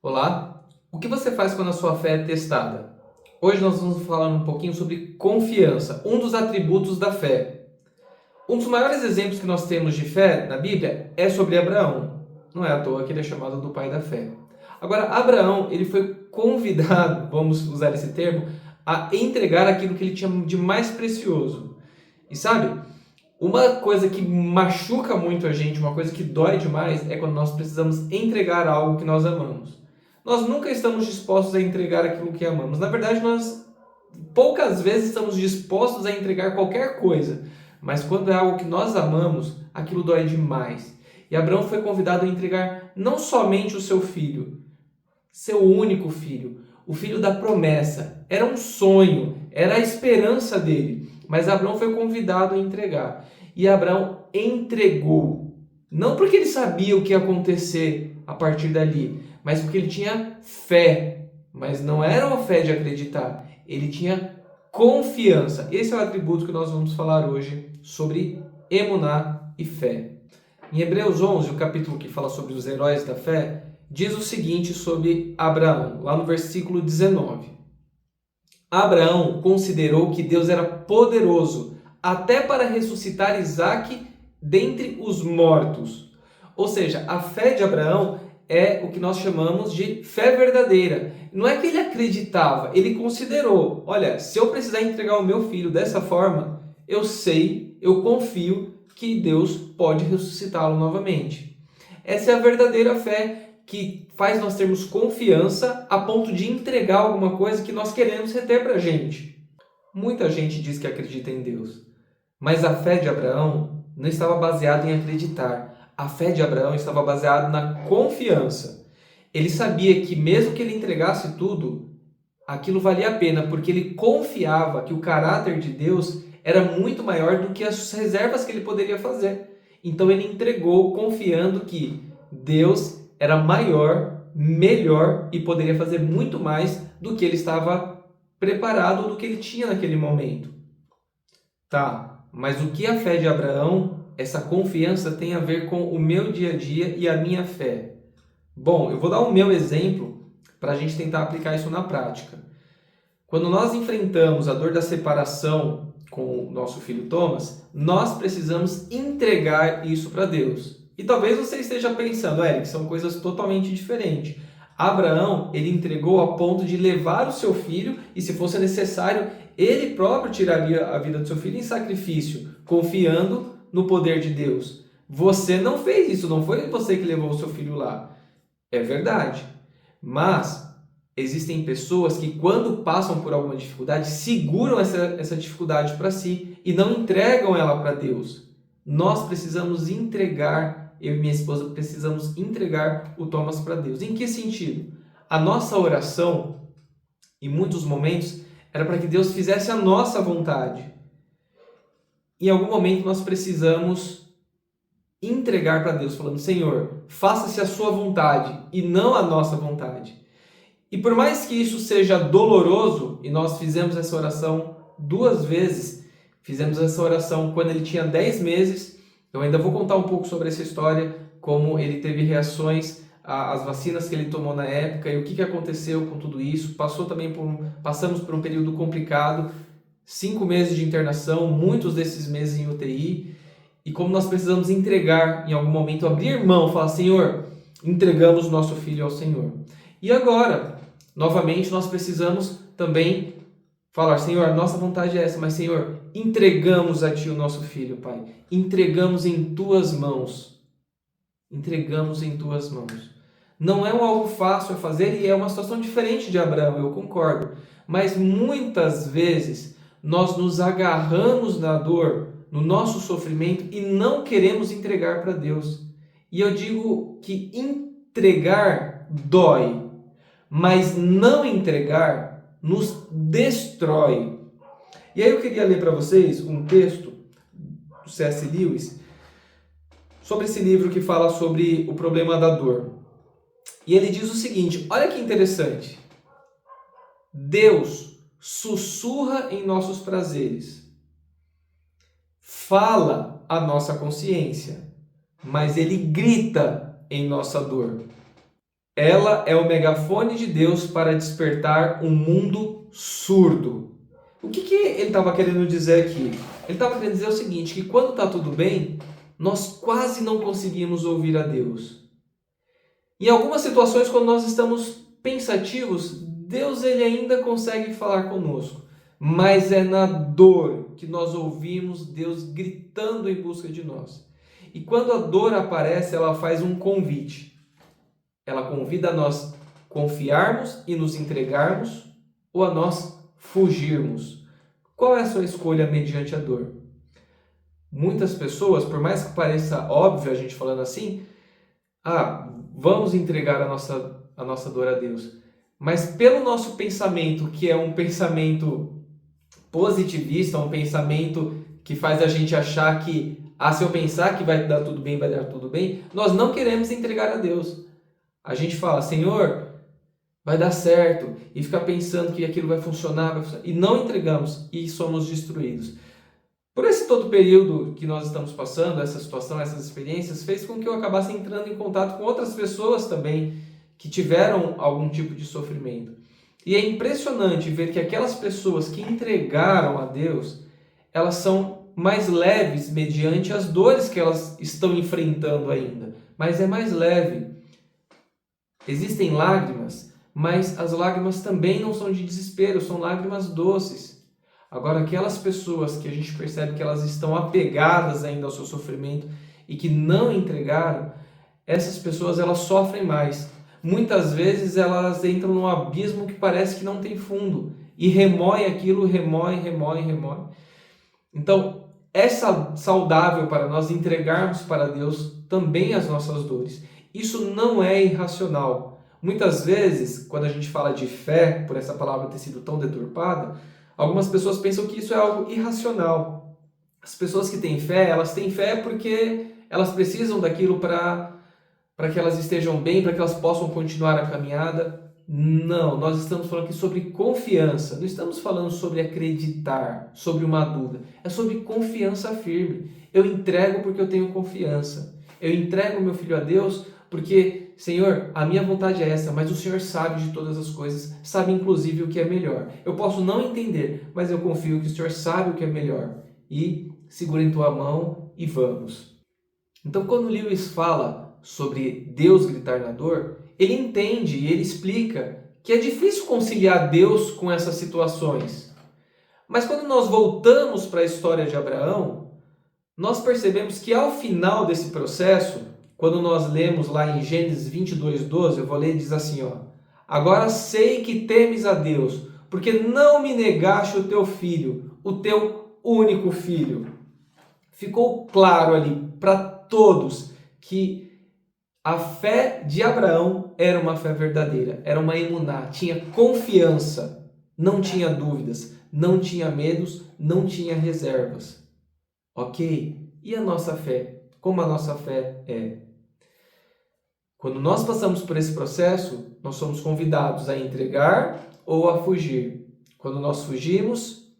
Olá, o que você faz quando a sua fé é testada? Hoje nós vamos falar um pouquinho sobre confiança, um dos atributos da fé. Um dos maiores exemplos que nós temos de fé na Bíblia é sobre Abraão. Não é à toa que ele é chamado do pai da fé. Agora, Abraão, ele foi convidado, vamos usar esse termo, a entregar aquilo que ele tinha de mais precioso. E sabe, uma coisa que machuca muito a gente, uma coisa que dói demais, é quando nós precisamos entregar algo que nós amamos. Nós nunca estamos dispostos a entregar aquilo que amamos. Na verdade, nós poucas vezes estamos dispostos a entregar qualquer coisa. Mas quando é algo que nós amamos, aquilo dói demais. E Abraão foi convidado a entregar não somente o seu filho, seu único filho, o filho da promessa. Era um sonho, era a esperança dele. Mas Abraão foi convidado a entregar. E Abraão entregou. Não porque ele sabia o que ia acontecer a partir dali, mas porque ele tinha fé. Mas não era uma fé de acreditar, ele tinha confiança. Esse é o atributo que nós vamos falar hoje sobre emuná e fé. Em Hebreus 11, o capítulo que fala sobre os heróis da fé, diz o seguinte sobre Abraão, lá no versículo 19. Abraão considerou que Deus era poderoso até para ressuscitar Isaque dentre os mortos. Ou seja, a fé de Abraão é o que nós chamamos de fé verdadeira. Não é que ele acreditava, ele considerou: olha, se eu precisar entregar o meu filho dessa forma, eu sei, eu confio que Deus pode ressuscitá-lo novamente. Essa é a verdadeira fé que faz nós termos confiança a ponto de entregar alguma coisa que nós queremos reter para a gente. Muita gente diz que acredita em Deus, mas a fé de Abraão não estava baseada em acreditar. A fé de Abraão estava baseada na confiança. Ele sabia que mesmo que ele entregasse tudo, aquilo valia a pena, porque ele confiava que o caráter de Deus era muito maior do que as reservas que ele poderia fazer. Então ele entregou confiando que Deus era maior, melhor e poderia fazer muito mais do que ele estava preparado ou do que ele tinha naquele momento. Tá, mas o que a fé de Abraão, essa confiança tem a ver com o meu dia a dia e a minha fé? Bom, eu vou dar o meu exemplo para a gente tentar aplicar isso na prática. Quando nós enfrentamos a dor da separação com o nosso filho Thomas, nós precisamos entregar isso para Deus. E talvez você esteja pensando, Eric, são coisas totalmente diferentes. Abraão, ele entregou a ponto de levar o seu filho e, se fosse necessário, ele próprio tiraria a vida do seu filho em sacrifício, confiando no poder de Deus. Você não fez isso, não foi você que levou o seu filho lá. É verdade. Mas existem pessoas que, quando passam por alguma dificuldade, seguram essa dificuldade para si e não entregam ela para Deus. Nós precisamos entregar, eu e minha esposa precisamos entregar o Thomas para Deus. Em que sentido? A nossa oração, em muitos momentos, era para que Deus fizesse a nossa vontade. Em algum momento nós precisamos entregar para Deus, falando: Senhor, faça-se a sua vontade e não a nossa vontade. E por mais que isso seja doloroso, e nós fizemos essa oração 2 vezes, fizemos essa oração quando ele tinha 10 meses, eu ainda vou contar um pouco sobre essa história, como ele teve reações às vacinas que ele tomou na época e o que aconteceu com tudo isso. Passamos por um período complicado, 5 meses de internação, muitos desses meses em UTI, e como nós precisamos entregar, em algum momento, abrir mão, falar: Senhor, entregamos nosso filho ao Senhor. E agora, novamente, nós precisamos também falar: Senhor, nossa vontade é essa, mas Senhor, entregamos a Ti o nosso filho, Pai. Entregamos em Tuas mãos. Entregamos em Tuas mãos. Não é algo fácil a fazer e é uma situação diferente de Abraão, eu concordo. Mas muitas vezes nós nos agarramos na dor, no nosso sofrimento e não queremos entregar para Deus. E eu digo que entregar dói, mas não entregar nos destrói. E aí eu queria ler para vocês um texto do C.S. Lewis sobre esse livro que fala sobre o problema da dor. E ele diz o seguinte: olha que interessante. Deus sussurra em nossos prazeres, fala a nossa consciência, mas ele grita em nossa dor. Ela é o megafone de Deus para despertar um mundo surdo. O que ele estava querendo dizer aqui? Ele estava querendo dizer o seguinte, que quando está tudo bem, nós quase não conseguimos ouvir a Deus. Em algumas situações, quando nós estamos pensativos, Deus ele ainda consegue falar conosco. Mas é na dor que nós ouvimos Deus gritando em busca de nós. E quando a dor aparece, ela faz um convite. Ela convida a nós confiarmos e nos entregarmos ou a nós fugirmos. Qual é a sua escolha mediante a dor? Muitas pessoas, por mais que pareça óbvio a gente falando assim, vamos entregar a nossa dor a Deus. Mas pelo nosso pensamento, que é um pensamento positivista, um pensamento que faz a gente achar que, se eu pensar que vai dar tudo bem, vai dar tudo bem, nós não queremos entregar a Deus. A gente fala, Senhor, vai dar certo, e fica pensando que aquilo vai funcionar, e não entregamos, e somos destruídos. Por esse todo período que nós estamos passando, essa situação, essas experiências, fez com que eu acabasse entrando em contato com outras pessoas também que tiveram algum tipo de sofrimento. E é impressionante ver que aquelas pessoas que entregaram a Deus, elas são mais leves mediante as dores que elas estão enfrentando ainda. Mas é mais leve. Existem lágrimas, mas as lágrimas também não são de desespero, são lágrimas doces. Agora, aquelas pessoas que a gente percebe que elas estão apegadas ainda ao seu sofrimento e que não entregaram, essas pessoas elas sofrem mais. Muitas vezes elas entram num abismo que parece que não tem fundo e remoem aquilo, remoem. Então, é saudável para nós entregarmos para Deus também as nossas dores. Isso não é irracional. Muitas vezes, quando a gente fala de fé, por essa palavra ter sido tão deturpada, algumas pessoas pensam que isso é algo irracional. As pessoas que têm fé, elas têm fé porque elas precisam daquilo para que elas estejam bem, para que elas possam continuar a caminhada. Não, nós estamos falando aqui sobre confiança. Não estamos falando sobre acreditar, sobre uma dúvida. É sobre confiança firme. Eu entrego porque eu tenho confiança. Eu entrego meu filho a Deus porque, Senhor, a minha vontade é essa, mas o Senhor sabe de todas as coisas, sabe inclusive o que é melhor. Eu posso não entender, mas eu confio que o Senhor sabe o que é melhor. E segura em tua mão e vamos. Então, quando Lewis fala sobre Deus gritar na dor, ele entende e ele explica que é difícil conciliar Deus com essas situações. Mas quando nós voltamos para a história de Abraão, nós percebemos que ao final desse processo, quando nós lemos lá em Gênesis 22:12, eu vou ler, diz assim, agora sei que temes a Deus, porque não me negaste o teu filho, o teu único filho. Ficou claro ali para todos que a fé de Abraão era uma fé verdadeira, era uma emuná, tinha confiança, não tinha dúvidas, não tinha medos, não tinha reservas. Ok? E a nossa fé? Como a nossa fé é? Quando nós passamos por esse processo, nós somos convidados a entregar ou a fugir. Quando nós fugimos,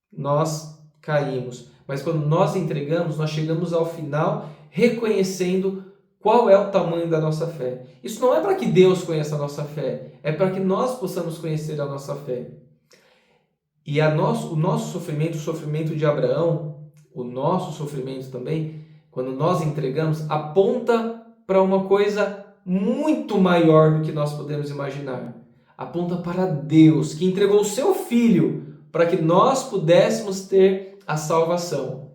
nós caímos. Mas quando nós entregamos, nós chegamos ao final reconhecendo qual é o tamanho da nossa fé. Isso não é para que Deus conheça a nossa fé, é para que nós possamos conhecer a nossa fé. E o nosso sofrimento, o sofrimento de Abraão, o nosso sofrimento também, quando nós entregamos, aponta para uma coisa muito maior do que nós podemos imaginar. Aponta para Deus, que entregou o seu Filho para que nós pudéssemos ter a salvação.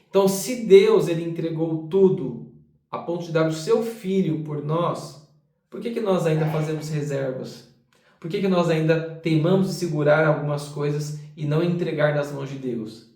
Então, se Deus ele entregou tudo a ponto de dar o seu Filho por nós, por que nós ainda fazemos reservas? Por que nós ainda teimamos de segurar algumas coisas e não entregar nas mãos de Deus?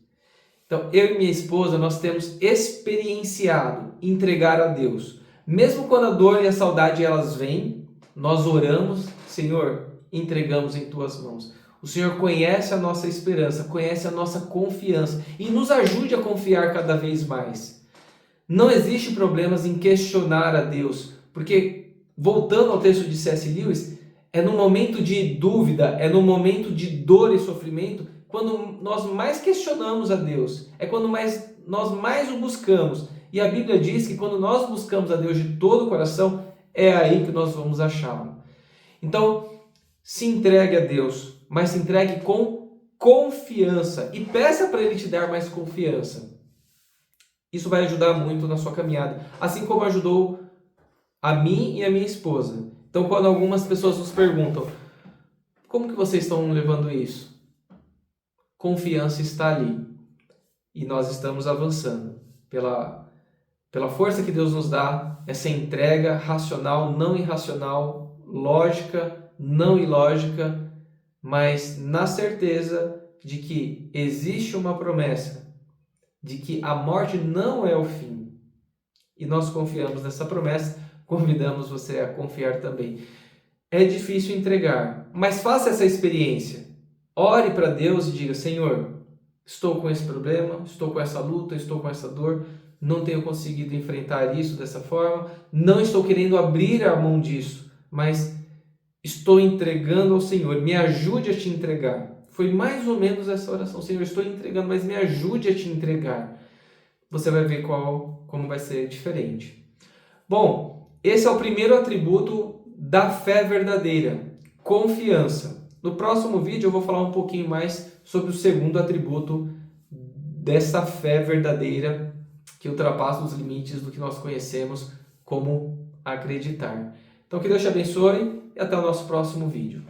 Então, eu e minha esposa, nós temos experienciado entregar a Deus. Mesmo quando a dor e a saudade elas vêm, nós oramos, Senhor, entregamos em tuas mãos. O Senhor conhece a nossa esperança, conhece a nossa confiança e nos ajude a confiar cada vez mais. Não existe problemas em questionar a Deus, porque, voltando ao texto de C.S. Lewis, é no momento de dúvida, é no momento de dor e sofrimento, quando nós mais questionamos a Deus, é quando nós mais o buscamos. E a Bíblia diz que quando nós buscamos a Deus de todo o coração, é aí que nós vamos achá-lo. Então, se entregue a Deus, mas se entregue com confiança e peça para Ele te dar mais confiança. Isso vai ajudar muito na sua caminhada, assim como ajudou a mim e a minha esposa. Então, quando algumas pessoas nos perguntam, como que vocês estão levando isso? Confiança está ali e nós estamos avançando pela força que Deus nos dá, essa entrega racional, não irracional, lógica, não ilógica, mas na certeza de que existe uma promessa, de que a morte não é o fim. E nós confiamos nessa promessa, convidamos você a confiar também. É difícil entregar, mas faça essa experiência. Ore para Deus e diga, Senhor, estou com esse problema, estou com essa luta, estou com essa dor, não tenho conseguido enfrentar isso dessa forma, não estou querendo abrir a mão disso, mas estou entregando ao Senhor, me ajude a te entregar. Foi mais ou menos essa oração, Senhor, estou entregando, mas me ajude a te entregar. Você vai ver como vai ser diferente. Bom, esse é o primeiro atributo da fé verdadeira, confiança. No próximo vídeo eu vou falar um pouquinho mais sobre o segundo atributo dessa fé verdadeira que ultrapassa os limites do que nós conhecemos como acreditar. Então que Deus te abençoe e até o nosso próximo vídeo.